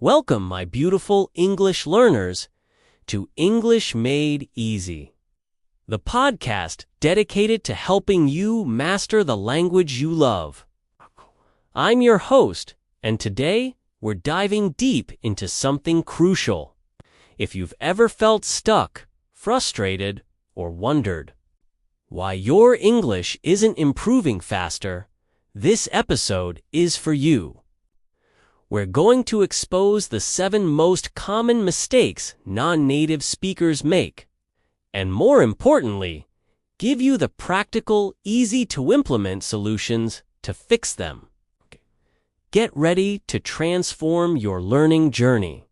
Welcome, my beautiful English learners, to English Made Easy, the podcast dedicated to helping you master the language you love. I'm your host, and today we're diving deep into something crucial. If you've ever felt stuck, frustrated, or wondered why your English isn't improving faster, this episode is for you. We're going to expose the 7 most common mistakes non-native speakers make, and more importantly, give you the practical, easy-to-implement solutions to fix them. Get ready to transform your learning journey.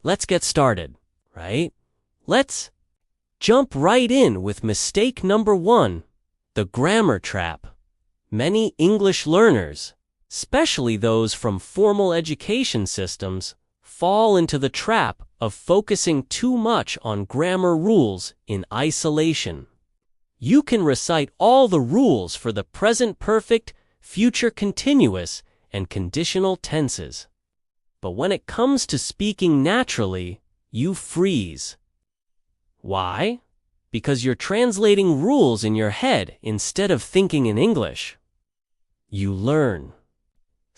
Let's get started, right? Let's jump right in with mistake number 1, the grammar trap. Many English learners, especially those from formal education systems, fall into the trap of focusing too much on grammar rules in isolation. You can recite all the rules for the present perfect, future continuous, and conditional tenses. But when it comes to speaking naturally, you freeze. Why? Because you're translating rules in your head instead of thinking in English. You learn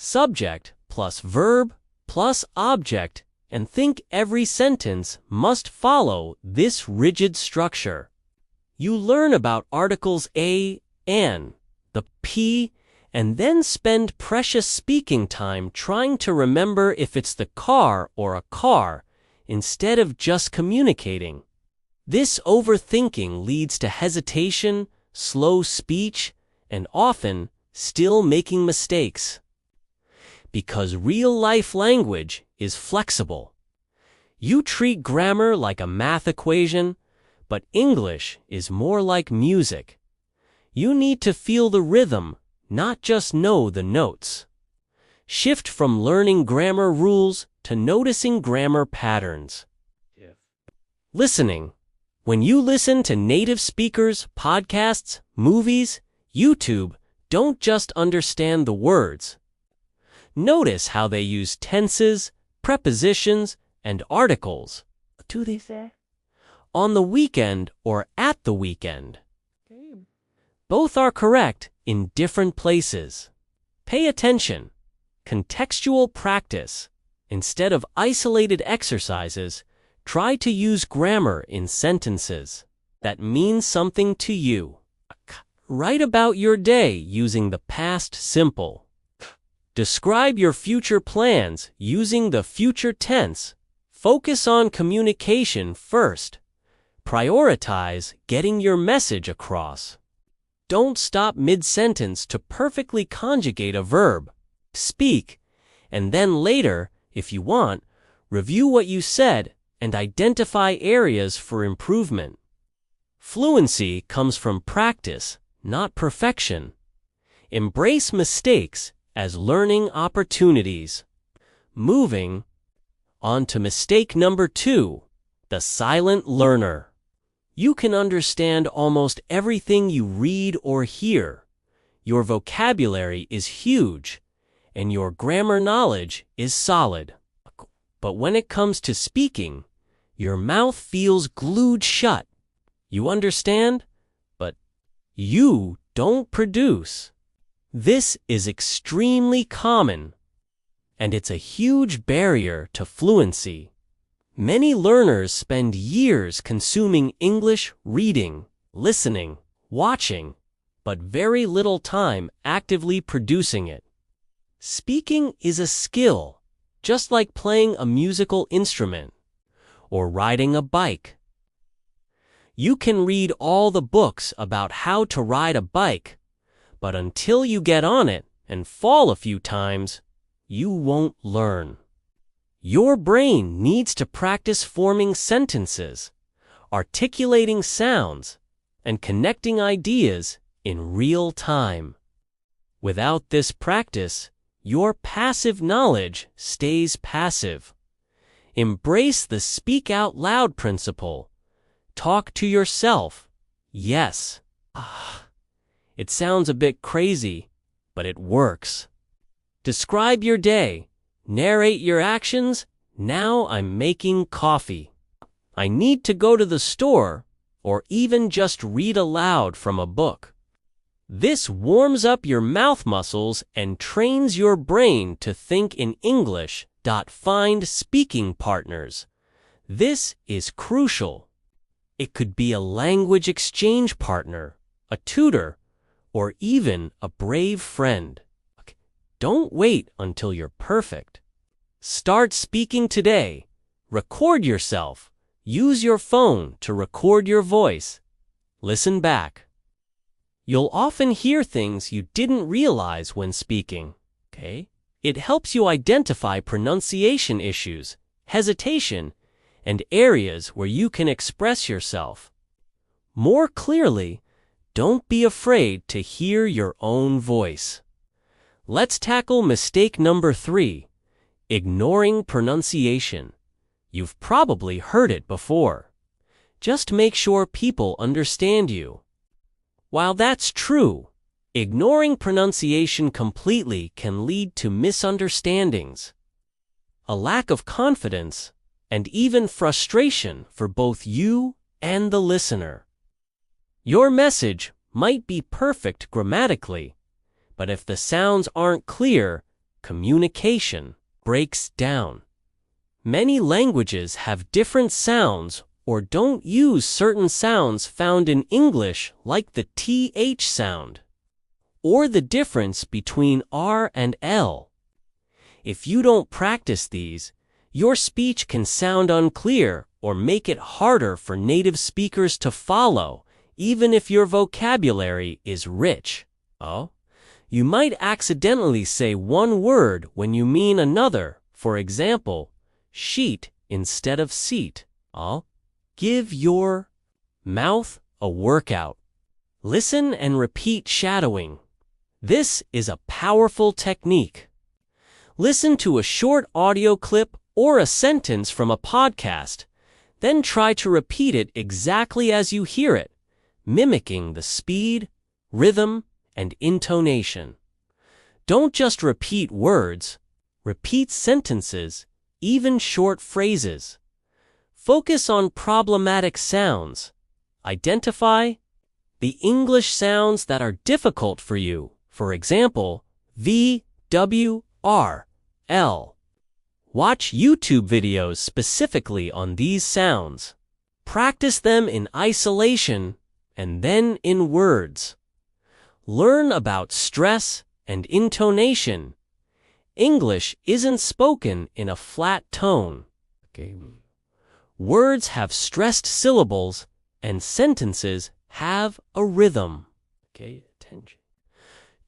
subject plus verb plus object and think every sentence must follow this rigid structure. You learn about articles a, an, the p, and then spend precious speaking time trying to remember if it's the car or a car, instead of just communicating. This overthinking leads to hesitation, slow speech, and often still making mistakes. Because real-life language is flexible. You treat grammar like a math equation, but English is more like music. You need to feel the rhythm, not just know the notes. Shift from learning grammar rules to noticing grammar patterns. Listening. When you listen to native speakers, podcasts, movies, YouTube, don't just understand the words. Notice how they use tenses, prepositions, and articles. What do they say? On the weekend or at the weekend. Both are correct in different places. Pay attention. Contextual practice. Instead of isolated exercises, try to use grammar in sentences that mean something to you. Write about your day using the past simple. Describe your future plans using the future tense. Focus on communication first. Prioritize getting your message across. Don't stop mid-sentence to perfectly conjugate a verb. Speak, and then later, if you want, review what you said and identify areas for improvement. Fluency comes from practice, not perfection. Embrace mistakes as learning opportunities. Moving on to mistake number 2, the silent learner. You can understand almost everything you read or hear. Your vocabulary is huge, and your grammar knowledge is solid. But when it comes to speaking, your mouth feels glued shut. You understand, but you don't produce. This is extremely common, and it's a huge barrier to fluency. Many learners spend years consuming English reading, listening, watching, but very little time actively producing it. Speaking is a skill, just like playing a musical instrument or riding a bike. You can read all the books about how to ride a bike, but until you get on it and fall a few times, you won't learn. Your brain needs to practice forming sentences, articulating sounds, and connecting ideas in real time. Without this practice, your passive knowledge stays passive. Embrace the speak out loud principle. Talk to yourself. Yes. It sounds a bit crazy, but it works. Describe your day, narrate your actions, Now I'm making coffee. I need to go to the store, or even just read aloud from a book. This warms up your mouth muscles and trains your brain to think in English. Find speaking partners. This is crucial. It could be a language exchange partner, a tutor, or even a brave friend. Don't wait until you're perfect. Start speaking today. Record yourself. Use your phone to record your voice. Listen back. You'll often hear things you didn't realize when speaking. It helps you identify pronunciation issues, hesitation, and areas where you can express yourself more clearly. Don't be afraid to hear your own voice. Let's tackle mistake number 3, ignoring pronunciation. You've probably heard it before. Just make sure people understand you. While that's true, ignoring pronunciation completely can lead to misunderstandings, a lack of confidence, and even frustration for both you and the listener. Your message might be perfect grammatically, but if the sounds aren't clear, communication breaks down. Many languages have different sounds or don't use certain sounds found in English, like the TH sound, or the difference between R and L. If you don't practice these, your speech can sound unclear or make it harder for native speakers to follow, even if your vocabulary is rich. You might accidentally say one word when you mean another, for example, sheet instead of seat. Give your mouth a workout. Listen and repeat shadowing. This is a powerful technique. Listen to a short audio clip or a sentence from a podcast, then try to repeat it exactly as you hear it, mimicking the speed, rhythm, and intonation. Don't just repeat words, repeat sentences, even short phrases. Focus on problematic sounds. Identify the English sounds that are difficult for you. For example, V, W, R, L. Watch YouTube videos specifically on these sounds. Practice them in isolation and then in words. Learn about stress and intonation. English isn't spoken in a flat tone. Words have stressed syllables and sentences have a rhythm. Attention.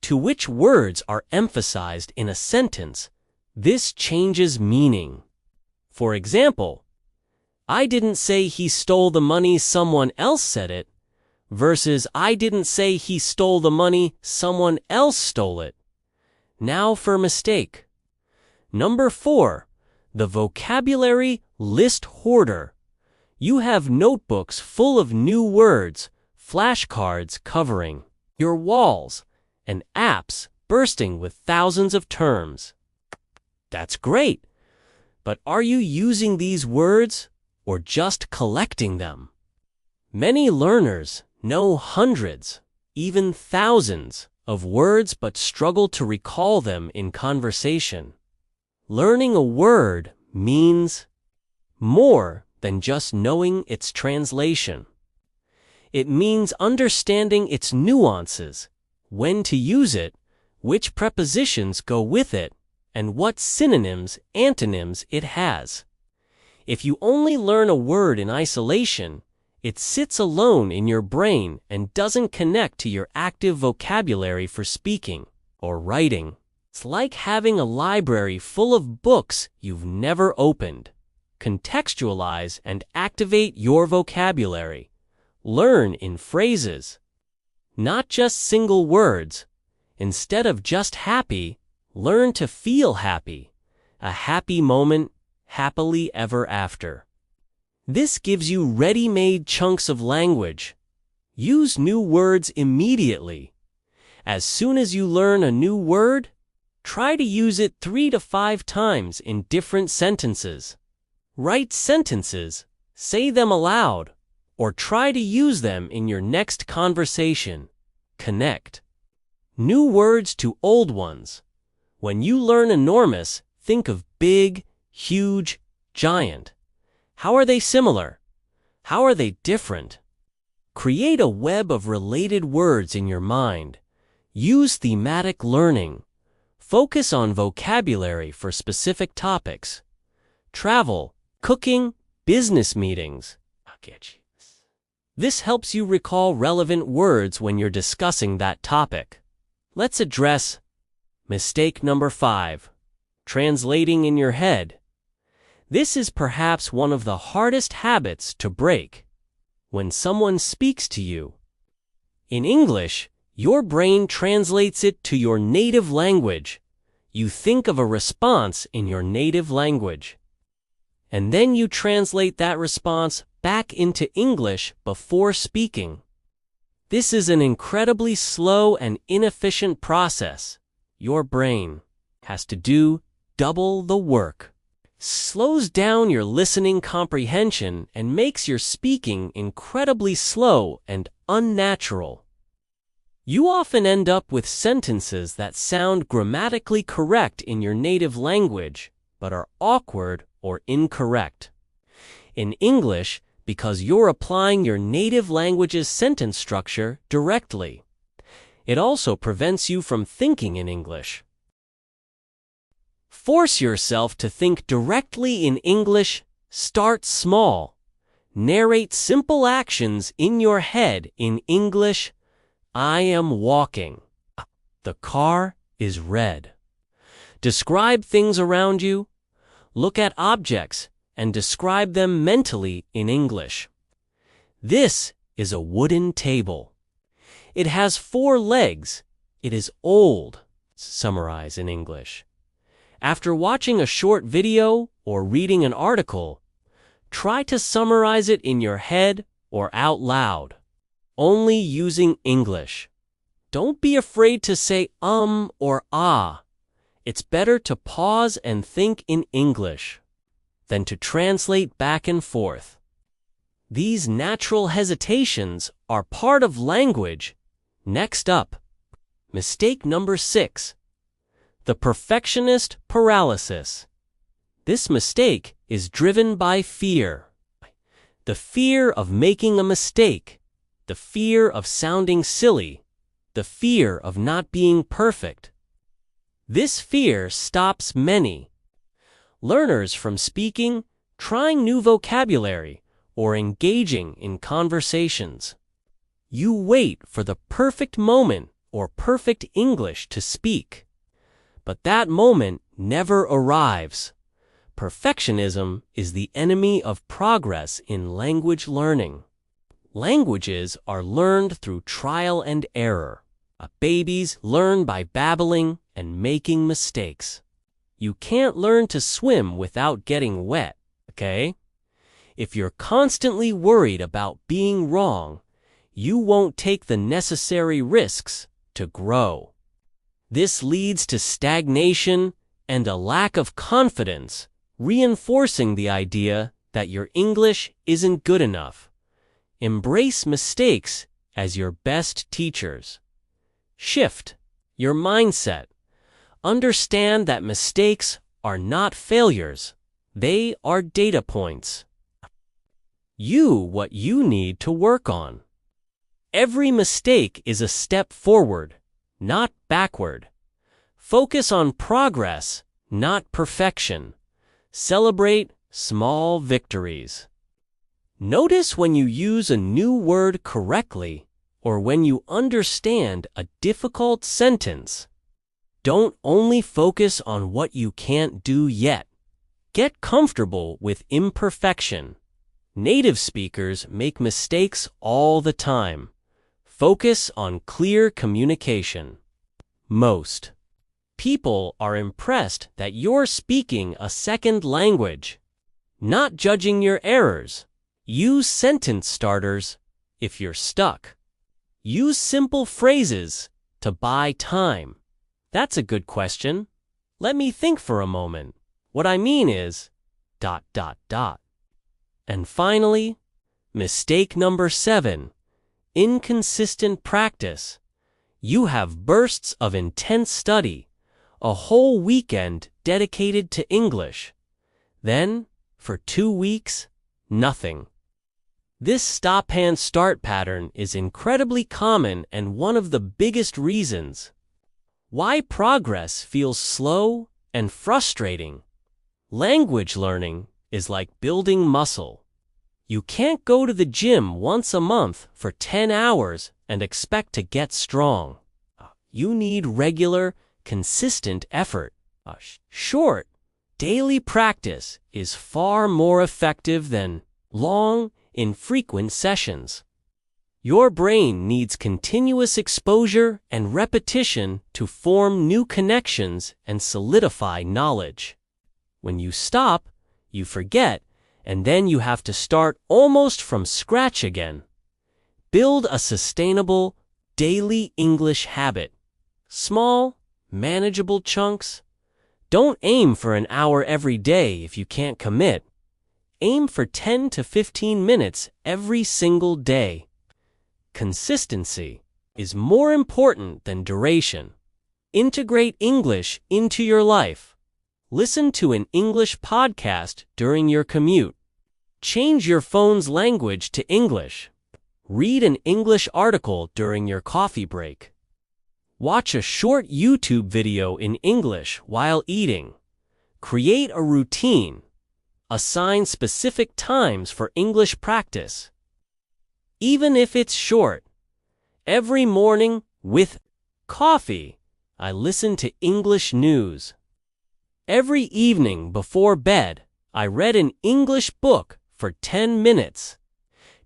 To which words are emphasized in a sentence, this changes meaning. For example, I didn't say he stole the money, someone else said it, versus I didn't say he stole the money, someone else stole it. Now for mistake. Number 4, the vocabulary list hoarder. You have notebooks full of new words, flashcards covering your walls, and apps bursting with thousands of terms. That's great, but are you using these words or just collecting them? Many learners know hundreds, even thousands, of words but struggle to recall them in conversation. Learning a word means more than just knowing its translation. It means understanding its nuances, when to use it, which prepositions go with it, and what synonyms, antonyms it has. If you only learn a word in isolation, it sits alone in your brain and doesn't connect to your active vocabulary for speaking or writing. It's like having a library full of books you've never opened. Contextualize and activate your vocabulary. Learn in phrases, not just single words. Instead of just happy, learn to feel happy. A happy moment, happily ever after. This gives you ready-made chunks of language. Use new words immediately. As soon as you learn a new word, try to use it 3 to 5 times in different sentences. Write sentences, say them aloud, or try to use them in your next conversation. Connect. New words to old ones. When you learn enormous, think of big, huge, giant. How are they similar? How are they different? Create a web of related words in your mind. Use thematic learning. Focus on vocabulary for specific topics. Travel, cooking, business meetings. This helps you recall relevant words when you're discussing that topic. Let's address mistake number 5. Translating in your head. This is perhaps one of the hardest habits to break. When someone speaks to you in English, your brain translates it to your native language. You think of a response in your native language. And then you translate that response back into English before speaking. This is an incredibly slow and inefficient process. Your brain has to do double the work. Slows down your listening comprehension and makes your speaking incredibly slow and unnatural. You often end up with sentences that sound grammatically correct in your native language, but are awkward or incorrect in English because you're applying your native language's sentence structure directly. It also prevents you from thinking in English. Force yourself to think directly in English. Start small. Narrate simple actions in your head in English. I am walking. The car is red. Describe things around you. Look at objects and describe them mentally in English. This is a wooden table. It has 4 legs. It is old. Summarize in English. After watching a short video or reading an article, try to summarize it in your head or out loud, only using English. Don't be afraid to say or ah. It's better to pause and think in English than to translate back and forth. These natural hesitations are part of language. Next up, mistake number 6. The perfectionist paralysis. This mistake is driven by fear. The fear of making a mistake, the fear of sounding silly, the fear of not being perfect. This fear stops many learners from speaking, trying new vocabulary, or engaging in conversations. You wait for the perfect moment or perfect English to speak. But that moment never arrives. Perfectionism is the enemy of progress in language learning. Languages are learned through trial and error. Babies learn by babbling and making mistakes. You can't learn to swim without getting wet, okay? If you're constantly worried about being wrong, you won't take the necessary risks to grow. This leads to stagnation and a lack of confidence, reinforcing the idea that your English isn't good enough. Embrace mistakes as your best teachers. Shift your mindset. Understand that mistakes are not failures. They are data points. What you need to work on. Every mistake is a step forward, not backward. Focus on progress, not perfection. Celebrate small victories. Notice when you use a new word correctly or when you understand a difficult sentence. Don't only focus on what you can't do yet. Get comfortable with imperfection. Native speakers make mistakes all the time. Focus on clear communication. Most people are impressed that you're speaking a second language. Not judging your errors. Use sentence starters if you're stuck. Use simple phrases to buy time. That's a good question. Let me think for a moment. What I mean is, dot dot dot. And finally, mistake number 7, inconsistent practice. You have bursts of intense study, a whole weekend dedicated to English. Then, for 2 weeks, nothing. This stop-and-start pattern is incredibly common and one of the biggest reasons why progress feels slow and frustrating. Language learning is like building muscle. You can't go to the gym once a month for 10 hours and expect to get strong. You need regular, consistent effort. Short, daily practice is far more effective than long, infrequent sessions. Your brain needs continuous exposure and repetition to form new connections and solidify knowledge. When you stop, you forget, and then you have to start almost from scratch again. Build a sustainable, daily English habit. Small, manageable chunks. Don't aim for an hour every day if you can't commit. Aim for 10 to 15 minutes every single day. Consistency is more important than duration. Integrate English into your life. Listen to an English podcast during your commute. Change your phone's language to English. Read an English article during your coffee break. Watch a short YouTube video in English while eating. Create a routine. Assign specific times for English practice. Even if it's short. Every morning, with coffee, I listen to English news. Every evening before bed, I read an English book for 10 minutes.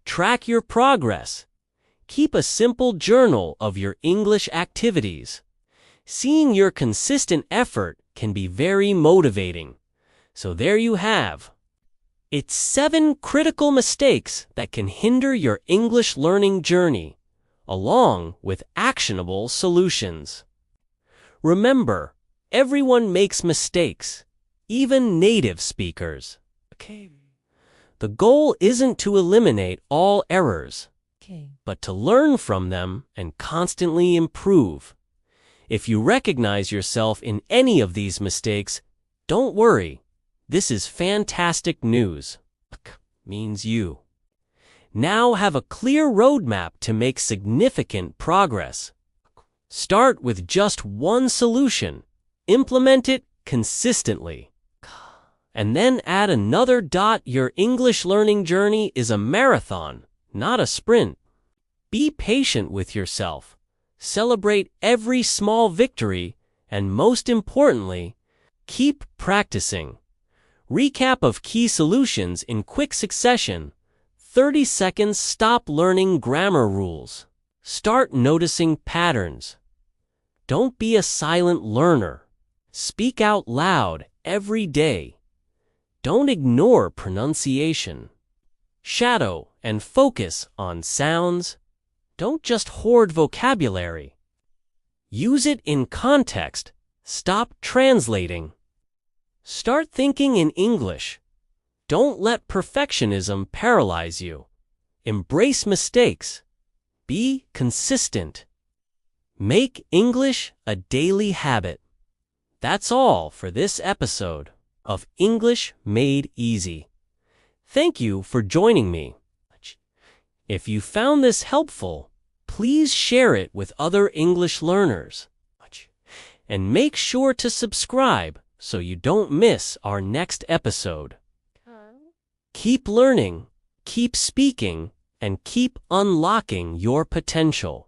Track your progress. Keep a simple journal of your English activities. Seeing your consistent effort can be very motivating. So there you have. It's 7 critical mistakes that can hinder your English learning journey, along with actionable solutions. Remember, everyone makes mistakes, even native speakers. The goal isn't to eliminate all errors, but to learn from them and constantly improve. If you recognize yourself in any of these mistakes, don't worry. This is fantastic news. Means you now have a clear roadmap to make significant progress. Start with just one solution. Implement it consistently. And then add another. Your English learning journey is a marathon, not a sprint. Be patient with yourself. Celebrate every small victory, and most importantly, keep practicing. Recap of key solutions in quick succession. 30 seconds. Stop learning grammar rules. Start noticing patterns. Don't be a silent learner. Speak out loud every day. Don't ignore pronunciation. Shadow and focus on sounds. Don't just hoard vocabulary. Use it in context. Stop translating. Start thinking in English. Don't let perfectionism paralyze you. Embrace mistakes. Be consistent. Make English a daily habit. That's all for this episode of English Made Easy. Thank you for joining me. If you found this helpful, please share it with other English learners. And make sure to subscribe so you don't miss our next episode. Keep learning, keep speaking, and keep unlocking your potential.